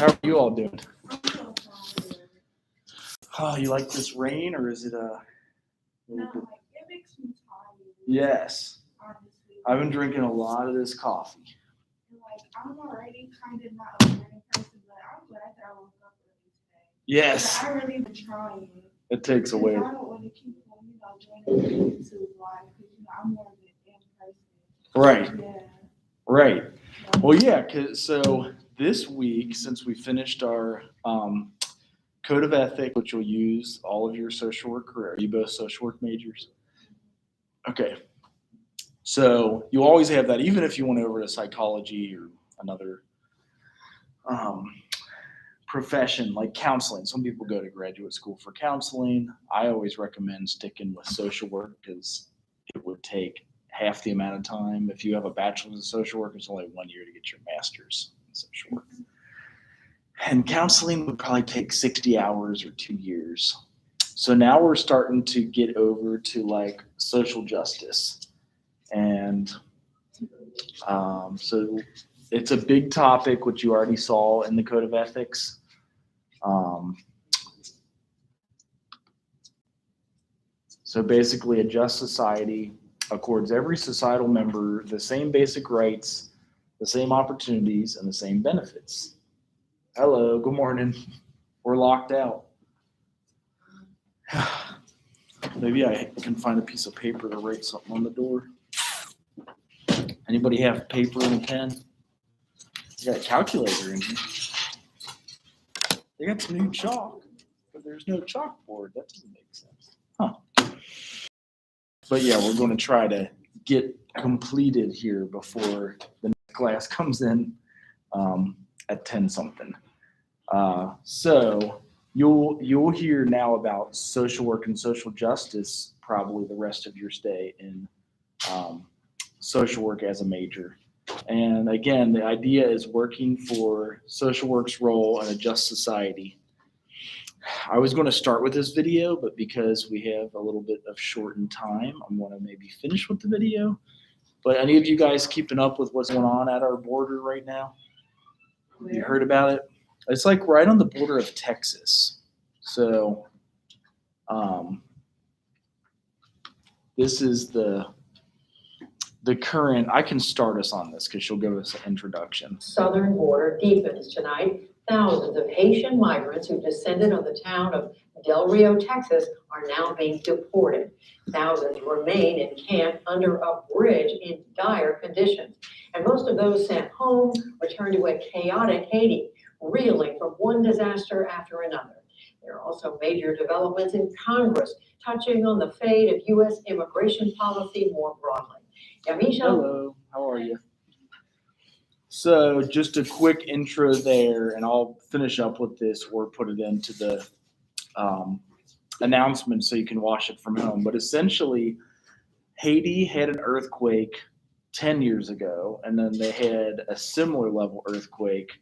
How are you all doing? Oh, you like this rain, or is it No, it makes me tired. Yes. Honestly. I've been drinking a lot of this coffee. Like, I'm already kind of not a morning person, but I'm glad that I woke up early today. Yes. But I really been trying. It takes away. I don't want to keep doing it on YouTube live because I'm more of an in person. Right. Yeah. Right. Well, yeah. So this week, since we finished our code of ethics, which you'll use all of your social work career. Are you both social work majors? Okay. So you always have that, even if you went over to psychology or another profession like counseling. Some people go to graduate school for counseling. I always recommend sticking with social work because it would take half the amount of time. If you have a bachelor's in social work, it's only 1 year to get your master's in social work. And counseling would probably take 60 hours or 2 years. So now we're starting to get over to like social justice. And so it's a big topic, which you already saw in the Code of Ethics. So basically, a just society accords every societal member the same basic rights, the same opportunities, and the same benefits. Hello, good morning. We're locked out. Maybe I can find a piece of paper to write something on the door. Anybody have paper and a pen? You got a calculator in here. They got some new chalk, but there's no chalkboard. That doesn't make sense. Huh. But yeah, we're going to try to get completed here before the next class comes in at 10 something. So you'll hear now about social work and social justice probably the rest of your stay in social work as a major. And again, the idea is working for social work's role in a just society. I was going to start with this video, but because we have a little bit of shortened time, I'm going to maybe finish with the video. But any of you guys keeping up with what's going on at our border right now? You heard about it? It's like right on the border of Texas. So this is the current. I can start us on this because she'll give us an introduction. Southern border deepens tonight. Thousands of Haitian migrants who descended on the town of Del Rio, Texas, are now being deported. Thousands remain in camp under a bridge in dire conditions. And most of those sent home return to a chaotic Haiti, reeling from one disaster after another. There are also major developments in Congress touching on the fate of U.S. immigration policy more broadly. Yamisha. Hello, how are you? So just a quick intro there, and I'll finish up with this or put it into the announcement so you can watch it from home. But essentially, Haiti had an earthquake 10 years ago, and then they had a similar level earthquake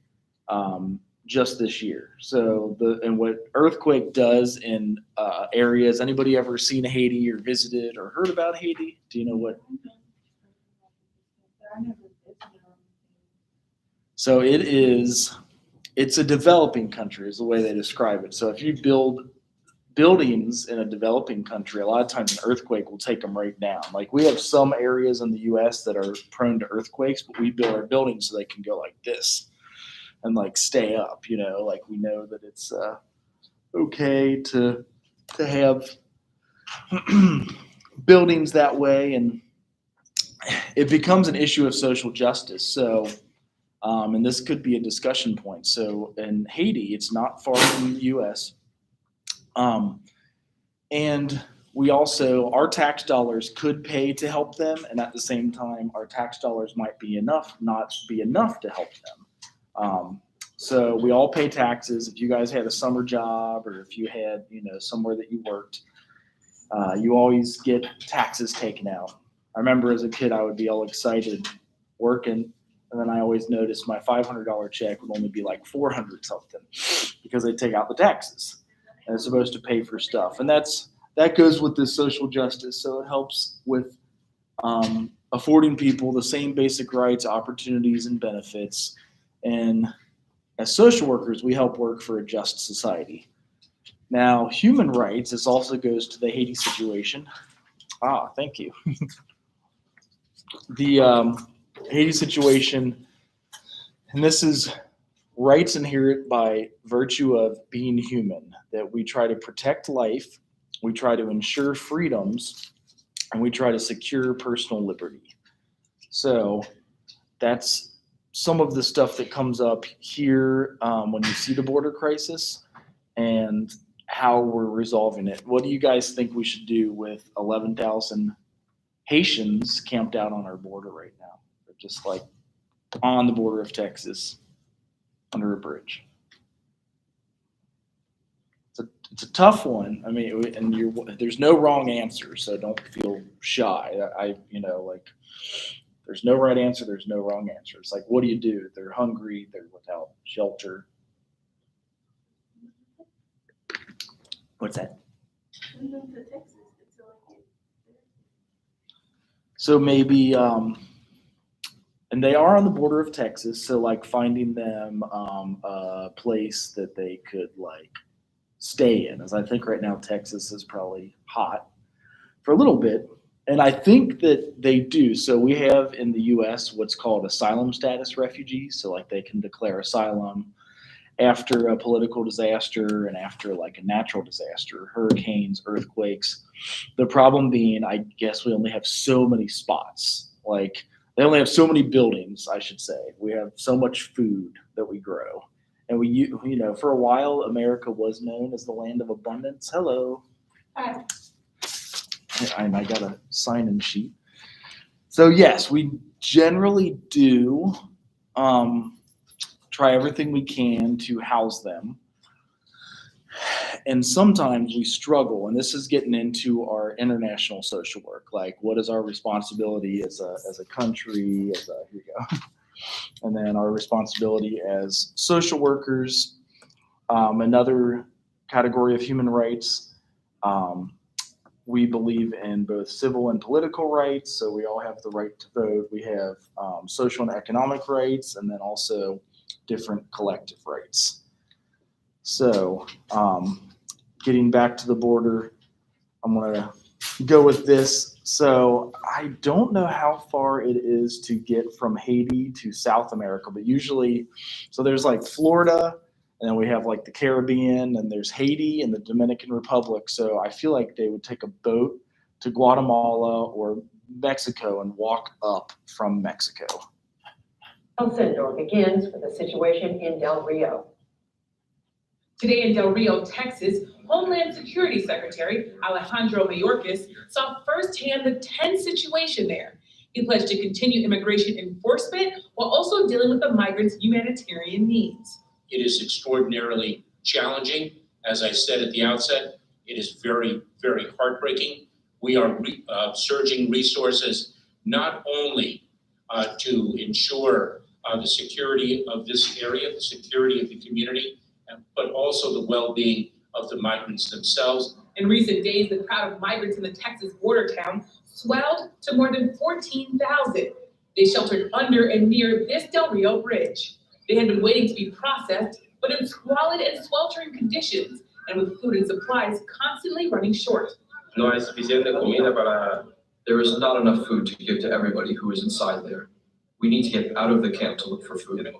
just this year. So what earthquake does in areas, anybody ever seen Haiti or visited or heard about Haiti? Do you know what? So it's a developing country is the way they describe it. So if you build buildings in a developing country, a lot of times an earthquake will take them right down. Like we have some areas in the US that are prone to earthquakes, but we build our buildings so they can go like this and like stay up, like we know that it's okay to have buildings that way, and it becomes an issue of social justice. So and this could be a discussion point. So in Haiti, it's not far from the U.S. And we also, our tax dollars could pay to help them. And at the same time, our tax dollars might be not be enough to help them. So we all pay taxes. If you guys had a summer job or if you had, somewhere that you worked, you always get taxes taken out. I remember as a kid, I would be all excited working. And then I always noticed my $500 check would only be like $400 something because they take out the taxes and it's supposed to pay for stuff. And that goes with this social justice. So it helps with affording people the same basic rights, opportunities, and benefits. And As social workers, we help work for a just society. Now, human rights, this also goes to the Haiti situation. Thank you. The Haiti situation, and this is rights inherent by virtue of being human, that we try to protect life, we try to ensure freedoms, and we try to secure personal liberty. So that's some of the stuff that comes up here when you see the border crisis and how we're resolving it. What do you guys think we should do with 11,000 Haitians camped out on our border right now? They're just like on the border of Texas under a bridge. It's a tough one. I mean, and there's no wrong answer, so don't feel shy. There's no right answer. There's no wrong answer. It's like, what do you do? They're hungry. They're without shelter. What's that? So maybe, and they are on the border of Texas, so like finding them a place that they could like stay in, as I think right now Texas is probably hot for a little bit. And I think that they do. So we have in the US what's called asylum status refugees. So like they can declare asylum after a political disaster and after like a natural disaster, hurricanes, earthquakes. The problem being, I guess we only have so many spots. Like they only have so many buildings, I should say. We have so much food that we grow. And for a while, America was known as the land of abundance. Hello. Hi. And I got a sign-in sheet. So yes, we generally do try everything we can to house them. And sometimes we struggle, and this is getting into our international social work. Like, what is our responsibility as a country? Here you go. And then our responsibility as social workers. Another category of human rights. We believe in both civil and political rights, so we all have the right to vote. We have social and economic rights, and then also different collective rights. So getting back to the border, I'm going to go with this. So I don't know how far it is to get from Haiti to South America, but usually, so there's like Florida, and then we have like the Caribbean, and there's Haiti and the Dominican Republic. So I feel like they would take a boat to Guatemala or Mexico and walk up from Mexico. El Salvador begins with a situation in Del Rio. Today in Del Rio, Texas, Homeland Security Secretary Alejandro Mayorkas saw firsthand the tense situation there. He pledged to continue immigration enforcement while also dealing with the migrants' humanitarian needs. It is extraordinarily challenging. As I said at the outset, it is very, very heartbreaking. We are surging resources not only to ensure the security of this area, the security of the community, but also the well-being of the migrants themselves. In recent days, the crowd of migrants in the Texas border town swelled to more than 14,000. They sheltered under and near this Del Rio bridge. They had been waiting to be processed, but in squalid and sweltering conditions, and with food and supplies constantly running short. No hay suficiente comida para. There is not enough food to give to everybody who is inside there. We need to get out of the camp to look for food.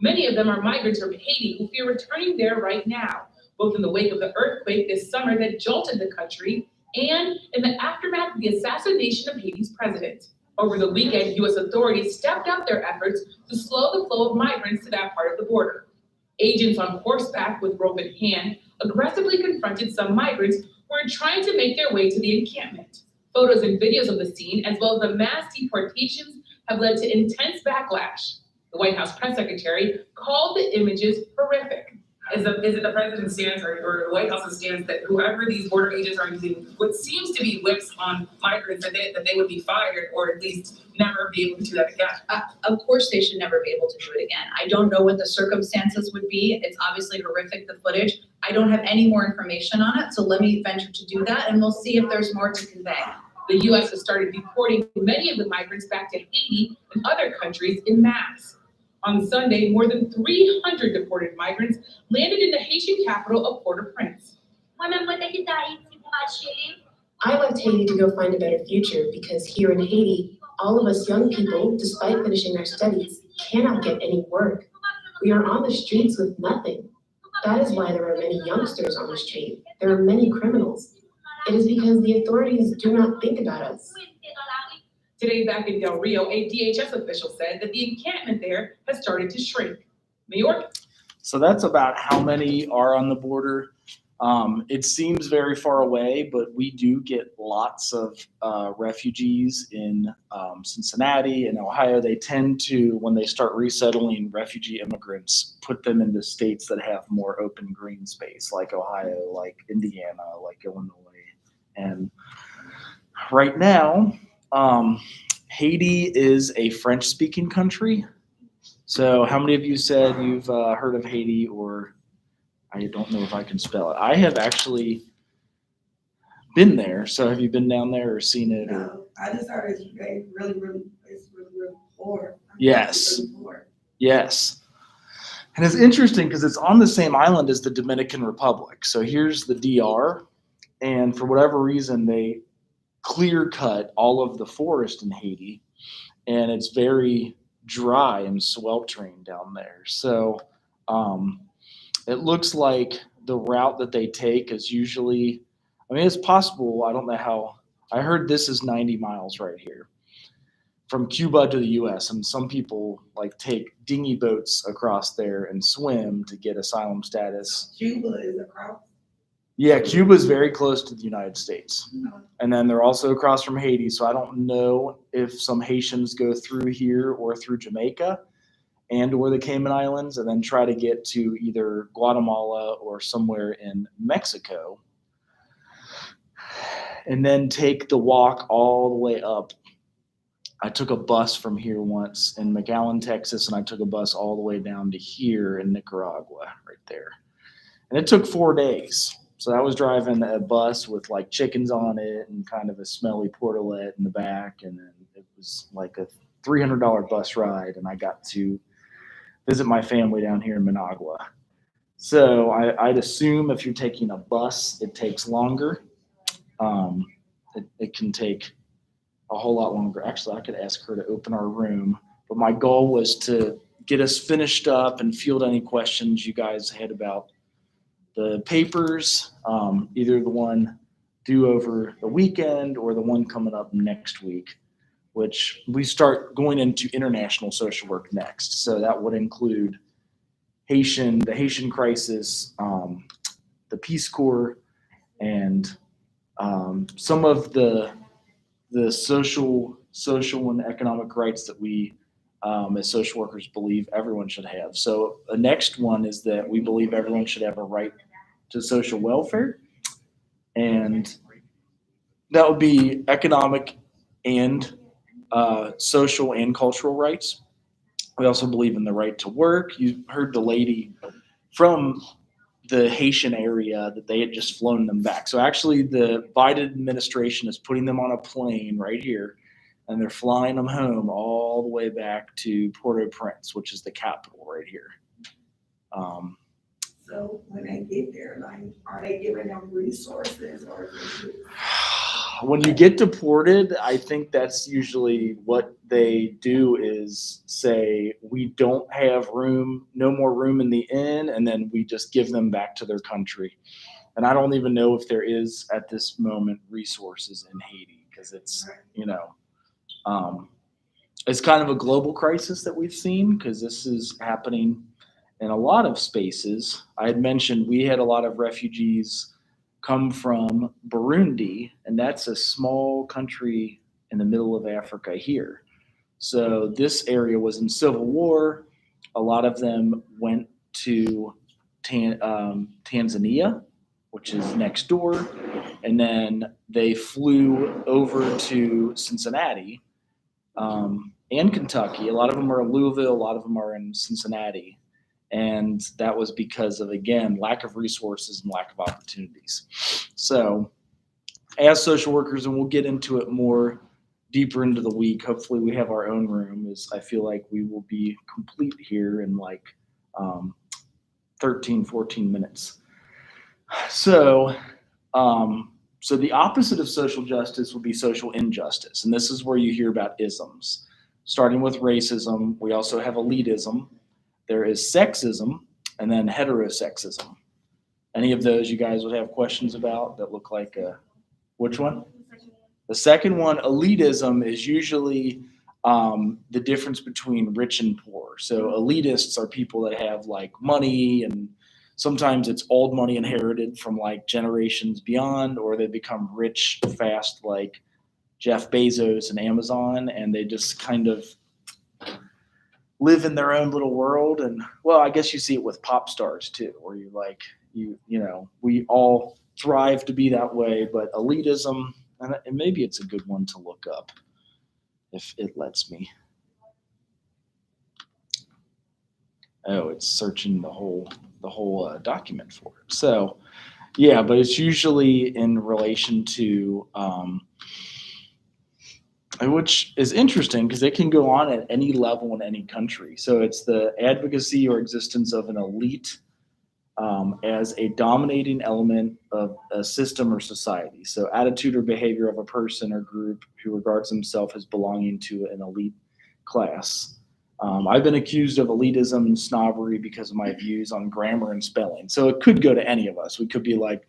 Many of them are migrants from Haiti who fear returning there right now, both in the wake of the earthquake this summer that jolted the country and in the aftermath of the assassination of Haiti's president. Over the weekend, U.S. authorities stepped up their efforts to slow the flow of migrants to that part of the border. Agents on horseback with rope in hand aggressively confronted some migrants who were trying to make their way to the encampment. Photos and videos of the scene, as well as the mass deportations, have led to intense backlash. The White House press secretary called the images horrific. Is it the president's stance or the White House's stance that whoever these border agents are using what seems to be whips on migrants that they would be fired or at least never be able to do that again? Of course they should never be able to do it again. I don't know what the circumstances would be. It's obviously horrific, the footage. I don't have any more information on it, so let me venture to do that and we'll see if there's more to convey. The U.S. has started deporting many of the migrants back to Haiti and other countries in mass. On Sunday, more than 300 deported migrants landed in the Haitian capital of Port-au-Prince. I left Haiti to go find a better future because here in Haiti, all of us young people, despite finishing our studies, cannot get any work. We are on the streets with nothing. That is why there are many youngsters on the street. There are many criminals. It is because the authorities do not think about us. Today, back in Del Rio, a DHS official said that the encampment there has started to shrink. Mayor? So that's about how many are on the border. It seems very far away, but we do get lots of refugees in Cincinnati and Ohio. They tend to, when they start resettling refugee immigrants, put them into states that have more open green space, like Ohio, like Indiana, like Illinois. And right now, Haiti is a French-speaking country. So how many of you said you've heard of Haiti, or I don't know if I can spell it. I have actually been there. So have you been down there or seen it? Or? No, I just heard it's really poor. Yes. Really poor. Yes. And it's interesting because it's on the same island as the Dominican Republic. So here's the DR, and for whatever reason, they clear cut all of the forest in Haiti, and it's very dry and sweltering down there. So it looks like the route that they take is usually, I mean, it's possible. I don't know how. I heard this is 90 miles right here from Cuba to the US. And some people like take dinghy boats across there and swim to get asylum status. Cuba is across. Yeah, Cuba is very close to the United States. No. And then they're also across from Haiti. So I don't know if some Haitians go through here or through Jamaica and or the Cayman Islands and then try to get to either Guatemala or somewhere in Mexico and then take the walk all the way up. I took a bus from here once in McAllen, Texas, and I took a bus all the way down to here in Nicaragua, right there. And it took 4 days. So I was driving a bus with like chickens on it and kind of a smelly portalet in the back. And then it was like a $300 bus ride. And I got to visit my family down here in Managua. So I'd assume if you're taking a bus, it takes longer. It can take a whole lot longer. Actually, I could ask her to open our room. But my goal was to get us finished up and field any questions you guys had about the papers, either the one due over the weekend or the one coming up next week, which we start going into international social work next. So that would include the Haitian crisis, the Peace Corps, and some of the social and economic rights that we as social workers believe everyone should have. So the next one is that we believe everyone should have a right to social welfare, and that would be economic and social and cultural rights. We also believe in the right to work. You heard the lady from the Haitian area that they had just flown them back. So actually the Biden administration is putting them on a plane right here, and they're flying them home all the way back to Port-au-Prince, which is the capital right here. So when they get there, like, are they giving them resources or is it just... When you get deported, I think that's usually what they do is say, we don't have room, no more room in the inn, and then we just give them back to their country. And I don't even know if there is at this moment resources in Haiti because it's, it's kind of a global crisis that we've seen because this is happening in a lot of spaces. I had mentioned we had a lot of refugees come from Burundi, and that's a small country in the middle of Africa here. So this area was in civil war. A lot of them went to Tanzania, which is next door, and then they flew over to Cincinnati and Kentucky. A lot of them are in Louisville, a lot of them are in Cincinnati. And that was because of, again, lack of resources and lack of opportunities. So as social workers, and we'll get into it more deeper into the week. Hopefully we have our own room, as I feel like we will be complete here in like 13, 14 minutes. So the opposite of social justice would be social injustice. And this is where you hear about isms. Starting with racism, we also have elitism. There is sexism, and then heterosexism. Any of those you guys would have questions about that look like which one? The second one, elitism, is usually the difference between rich and poor. So elitists are people that have like money, and sometimes it's old money inherited from like generations beyond, or they become rich fast like Jeff Bezos and Amazon, and they just kind of live in their own little world. And well, I guess you see it with pop stars too, where you like, you know, we all thrive to be that way, but elitism, and maybe it's a good one to look up if it lets me. Oh, it's searching the whole document for it. So yeah, but it's usually in relation to which is interesting because it can go on at any level in any country. So it's the advocacy or existence of an elite as a dominating element of a system or society. So attitude or behavior of a person or group who regards himself as belonging to an elite class. I've been accused of elitism and snobbery because of my views on grammar and spelling. So it could go to any of us. We could be like,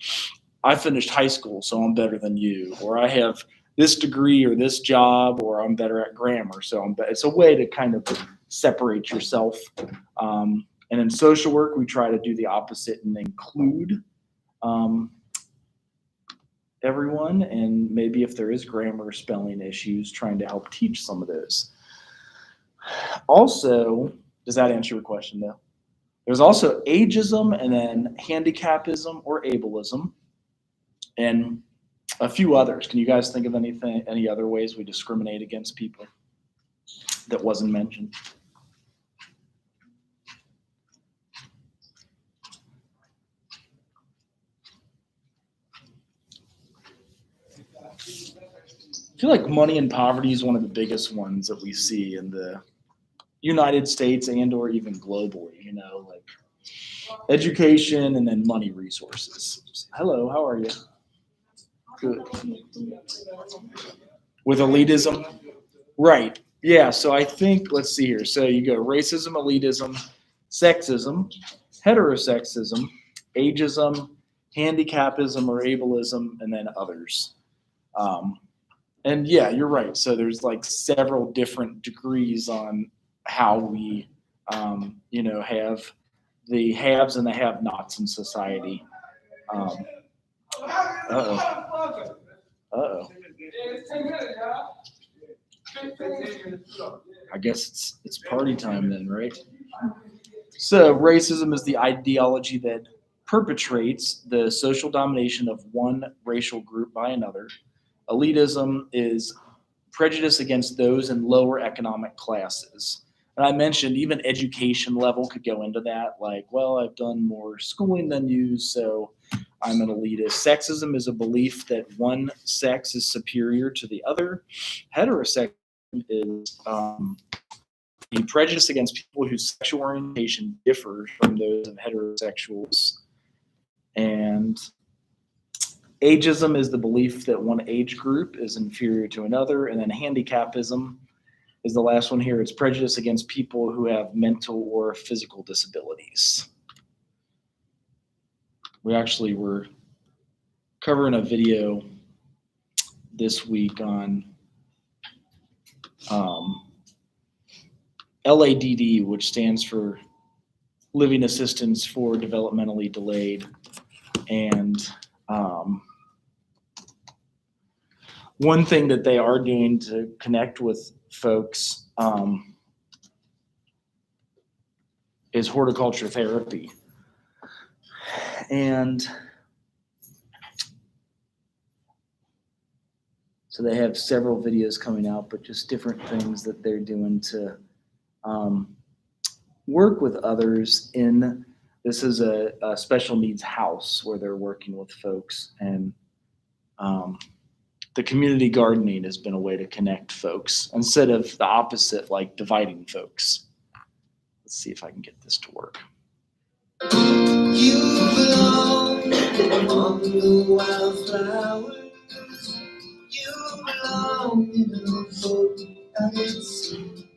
I finished high school, so I'm better than you, or I have this degree or this job, or I'm better at grammar, so I'm better. It's a way to kind of separate yourself. And in social work, we try to do the opposite and include everyone. And maybe if there is grammar or spelling issues, trying to help teach some of those. Also, does that answer your question though? There's also ageism, and then handicapism or ableism, and a few others. Can you guys think of any other ways we discriminate against people that wasn't mentioned? I feel like money and poverty is one of the biggest ones that we see in the United States and or even globally, you know, like education and then money resources. Hello, how are you? Good. With elitism? Right. Yeah, so I think, let's see here. So you go racism, elitism, sexism, heterosexism, ageism, handicapism or ableism, and then others. And yeah, you're right. So there's like several different degrees on how we, you know, have the haves and the have-nots in society. Uh-oh. I guess it's party time then, right? So racism is the ideology that perpetrates the social domination of one racial group by another. Elitism is prejudice against those in lower economic classes. And I mentioned even education level could go into that, like, well, I've done more schooling than you, so I'm an elitist. Sexism is a belief that one sex is superior to the other. Heterosexism is the prejudice against people whose sexual orientation differs from those of heterosexuals. And ageism is the belief that one age group is inferior to another. And then handicapism is the last one here. It's prejudice against people who have mental or physical disabilities. We actually were covering a video this week on LADD, which stands for Living Assistance for Developmentally Delayed. And one thing that they are doing to connect with folks is horticulture therapy. And so they have several videos coming out, but just different things that they're doing to work with others in, this is a special needs house where they're working with folks. And the community gardening has been a way to connect folks instead of the opposite, like dividing folks. Let's see if I can get this to work. You belong among the wildflowers. You belong in a boat I didn't see.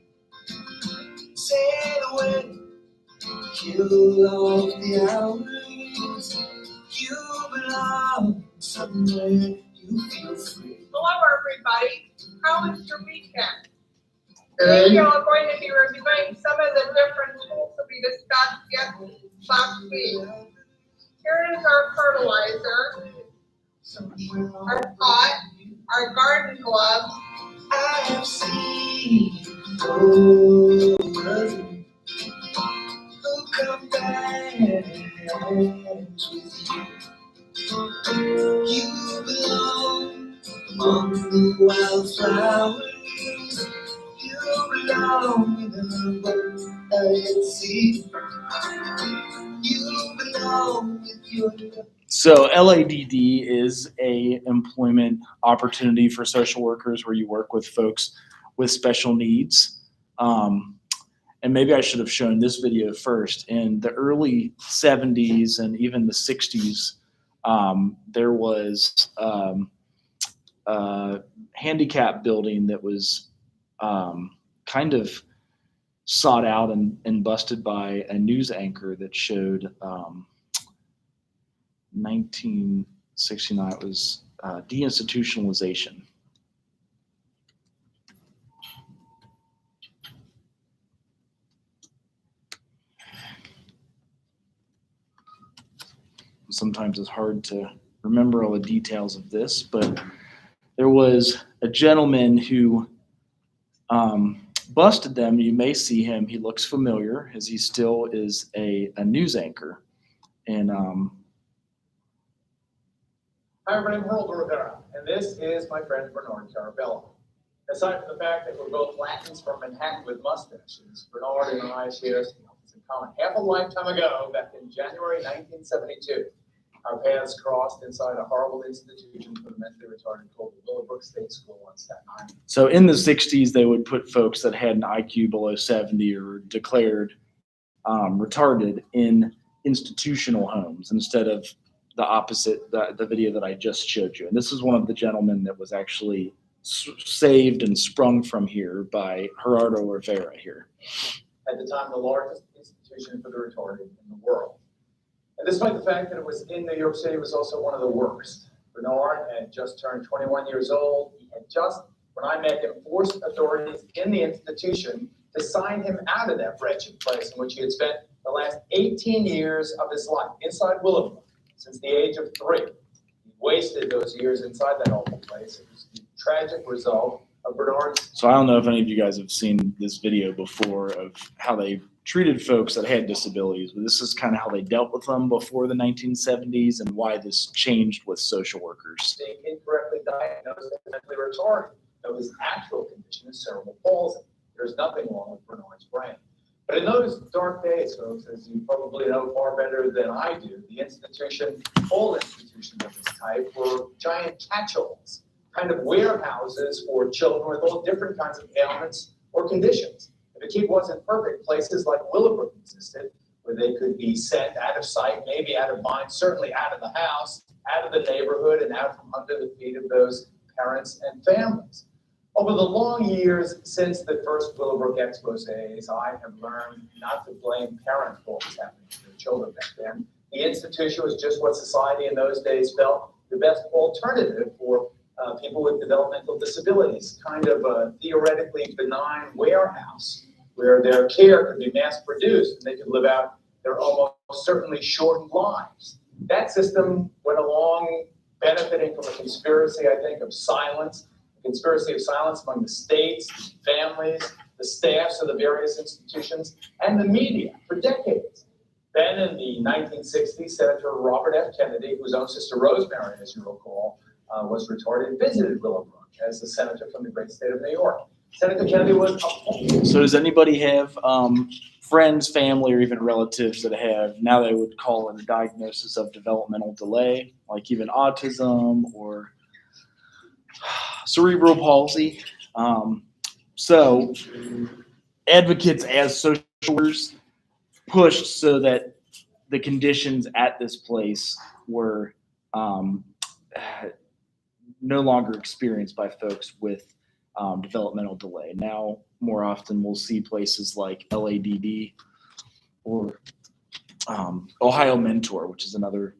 Sail away, kill off the hours. You belong somewhere you feel free. Hello, everybody. How was your weekend? Good. We are going to be reviewing some of the different tools that we discussed last week. Here is our fertilizer, our pot, our garden glove. I have seen those who come back with you. You belong among the wildflowers. You belong in the boat I see. You belong with your So LADD is a employment opportunity for social workers where you work with folks with special needs. And maybe I should have shown this video first. In the early 70s and even the 60s, there was a handicap building that was kind of sought out and busted by a news anchor that showed 1969, it was De-Institutionalization. Sometimes it's hard to remember all the details of this, but there was a gentleman who busted them. You may see him. He looks familiar as he still is a news anchor. And Hi, everybody, I'm Harold Rivera, and this is my friend Bernard Carabello. Aside from the fact that we're both Latins from Manhattan with mustaches, Bernard and I share some things in common. Half a lifetime ago, back in January 1972, our paths crossed inside a horrible institution for the mentally retarded called the Willowbrook State School on Staten Island. so in the 60s, they would put folks that had an IQ below 70 or declared retarded in institutional homes instead of the opposite, the video that I just showed you. And this is one of the gentlemen that was actually saved and sprung from here by Gerardo Rivera here. At the time, the largest institution for the retarded in the world. And despite the fact that it was in New York City, it was also one of the worst. Bernard had just turned 21 years old. He had just, when I met him, forced authorities in the institution to sign him out of that wretched place in which he had spent the last 18 years of his life, inside Willowbrook, since the age of 3. He wasted those years inside that awful place. It was the tragic result of Bernard's. So I don't know if any of you guys have seen this video before of how they treated folks that had disabilities, but this is kind of how they dealt with them before the 1970s and why this changed with social workers. Being incorrectly diagnosed as mentally retarded, though his actual condition is cerebral palsy. There's nothing wrong with Bernard's brain. But in those dark days, folks, as you probably know far better than I do, the institution, all institutions of this type, were giant catch-alls, kind of warehouses for children with all different kinds of ailments or conditions. If a kid wasn't perfect, places like Willowbrook existed, where they could be sent out of sight, maybe out of mind, certainly out of the house, out of the neighborhood, and out from under the feet of those parents and families. Over the long years since the first Willowbrook exposés, I have learned not to blame parents for what was happening to their children back then. The institution was just what society in those days felt the best alternative for people with developmental disabilities, kind of a theoretically benign warehouse where their care could be mass-produced and they could live out their almost certainly shortened lives. That system went along benefiting from a conspiracy, I think, of silence. Conspiracy of silence among the states, families, the staffs of the various institutions, and the media for decades. Then in the 1960s, Senator Robert F. Kennedy, whose own sister Rosemary, as you recall, was retarded, visited Willowbrook as the senator from the great state of New York. Senator Kennedy was appointed. So does anybody have friends, family, or even relatives that have, now they would call it a diagnosis of developmental delay, like even autism or cerebral palsy. So advocates as social workers pushed so that the conditions at this place were no longer experienced by folks with developmental delay. Now, more often, we'll see places like LADD or Ohio Mentor, which is another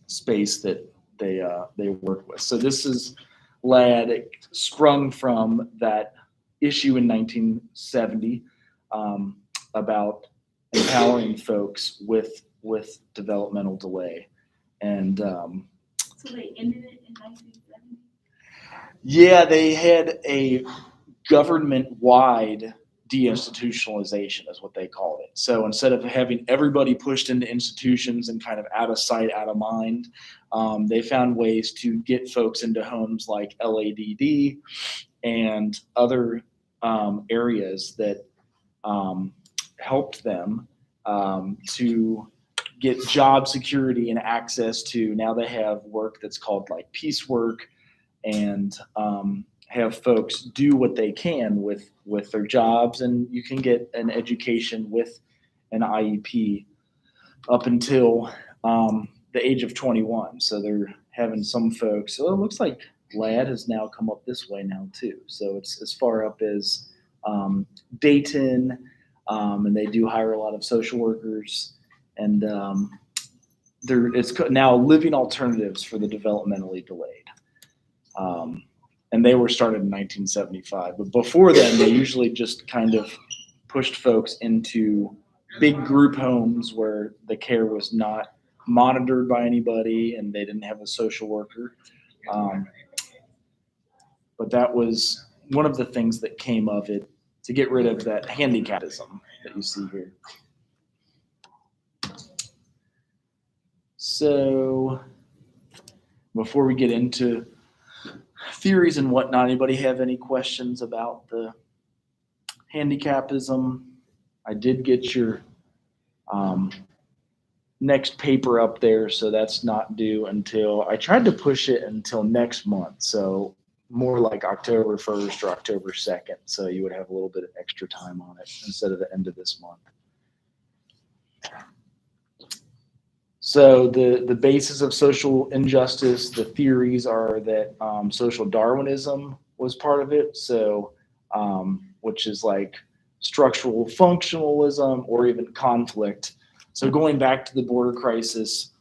space that they work with. So this is LAD. It sprung from that issue in 1970 about empowering folks with developmental delay. And So they ended it in 1970? yeah, they had a government-wide de-institutionalization is what they called it. So instead of having everybody pushed into institutions and kind of out of sight, out of mind, they found ways to get folks into homes like LADD and other areas that helped them to get job security and access to, now they have work that's called like piecework, and have folks do what they can with their jobs, and you can get an education with an IEP up until the age of 21. So they're having some folks, so it looks like LAD has now come up this way now too. So it's as far up as Dayton, and they do hire a lot of social workers, and it's now living alternatives for the developmentally delayed. And they were started in 1975. But before then, they usually just kind of pushed folks into big group homes where the care was not monitored by anybody and they didn't have a social worker. But that was one of the things that came of it, to get rid of that handicapism that you see here. So before we get into theories and whatnot, anybody have any questions about the handicapism? I did get your next paper up there, so that's not due until, I tried to push it until next month, so more like October 1st or October 2nd, so you would have a little bit of extra time on it instead of the end of this month. So the basis of social injustice, the theories are that social Darwinism was part of it, so which is like structural functionalism or even conflict. So going back to the border crisis,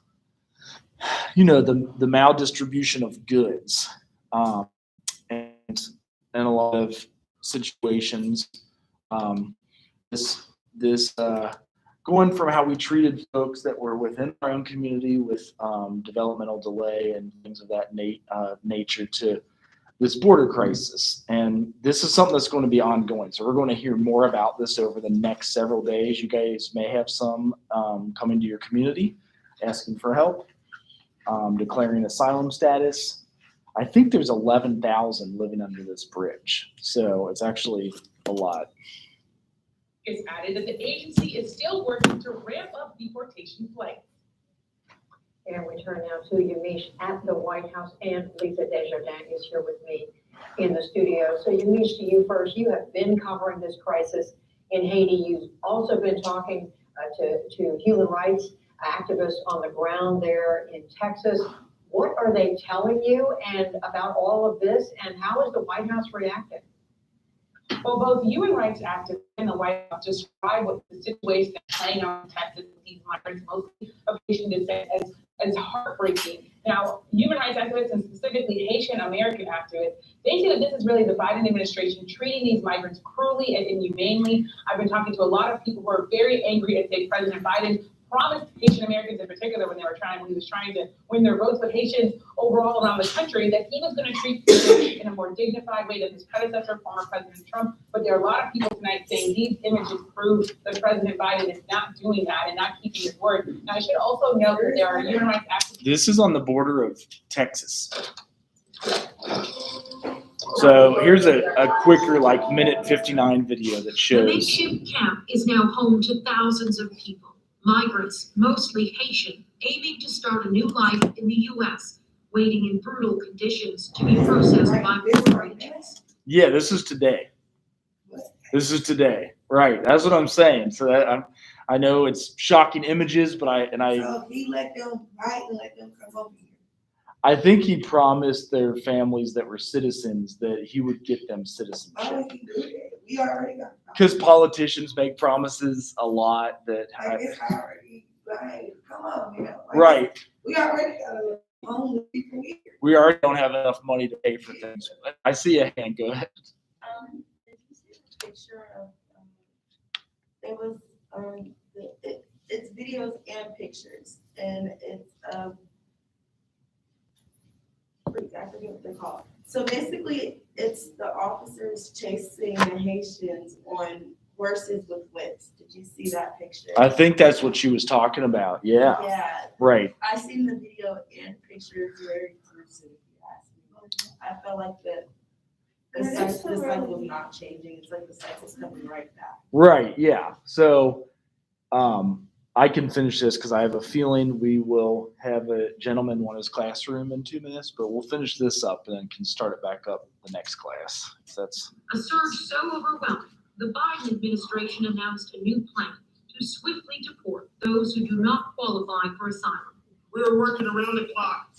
you know, the maldistribution of goods, and in a lot of situations, this going from how we treated folks that were within our own community with developmental delay and things of that nature to this border crisis. And this is something that's going to be ongoing. So we're going to hear more about this over the next several days. You guys may have some coming to your community asking for help, declaring asylum status. I think there's 11,000 living under this bridge. So it's actually a lot. It's added that the agency is still working to ramp up deportation flights. And we turn now to Yamiche at the White House, and Lisa Desjardins is here with me in the studio. So Yamiche, to you first. You have been covering this crisis in Haiti. You've also been talking to human rights activists on the ground there in Texas. What are they telling you and about all of this, and how is the White House reacting? Well, both human rights activists and the White House describe what the situation is playing out in Texas with these migrants, mostly of Haitian descent, as heartbreaking. Now, human rights activists, and specifically Haitian American activists, they say that this is really the Biden administration treating these migrants cruelly and inhumanely. I've been talking to a lot of people who are very angry at President Biden promised Haitian Americans in particular when he was trying to win their votes, but Haitians overall around the country, that he was going to treat people in a more dignified way than his predecessor, former President Trump. But there are a lot of people tonight saying these images prove that President Biden is not doing that and not keeping his word. Now, I should also note that there are human rights activists. This is on the border of Texas. So here's a quicker, like minute 59 video that The shows. makeshift camp is now home to thousands of people, migrants, mostly Haitian, aiming to start a new life in the U.S. waiting in brutal conditions to be processed by border agents. Yeah, this is today. This is today. Right. That's what I'm saying. So that I know it's shocking images, but So he let them fight and let them come over here. I think he promised their families that were citizens that he would get them Why citizenship. would he do that? We already got. Because politicians make promises a lot that Like it's already, like, come on, man. Like, right. We already got a homeless people here. We already don't have enough money to pay for things. I see a hand. Go ahead. Did you see the picture of, there was, it's videos and pictures, and it's, I forget what they're called. So basically, it's the officers chasing the Haitians on horses with whips. Did you see that picture? I think that's what she was talking about. Yeah. Yeah, Right. I seen the video and pictures very gruesome, if you ask me. I felt like the cycle's not changing. It's like the cycle's coming right back. Right. Yeah. So I can finish this because I have a feeling we will have a gentleman want his classroom in 2 minutes, but we'll finish this up and then can start it back up the next class. That's A surge so overwhelming, the Biden administration announced a new plan to swiftly deport those who do not qualify for asylum. We are working around the clock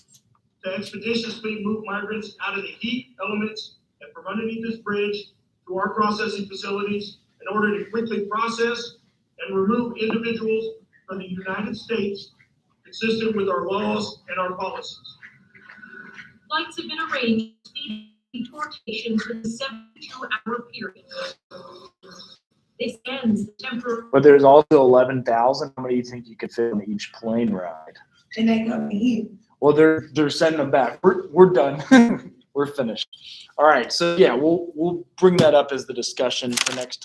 to expeditiously move migrants out of the heat elements and from underneath this bridge to our processing facilities in order to quickly process and remove individuals from the United States consistent with our laws and our policies. Flights have been arranged to speed deportations in a 72-hour period. This ends the temporary. but there's also 11,000. How many do you think you could fit on each plane ride? And they come here. Well, they're sending them back. We're done. We're finished. All right. So yeah, we'll bring that up as the discussion for next time.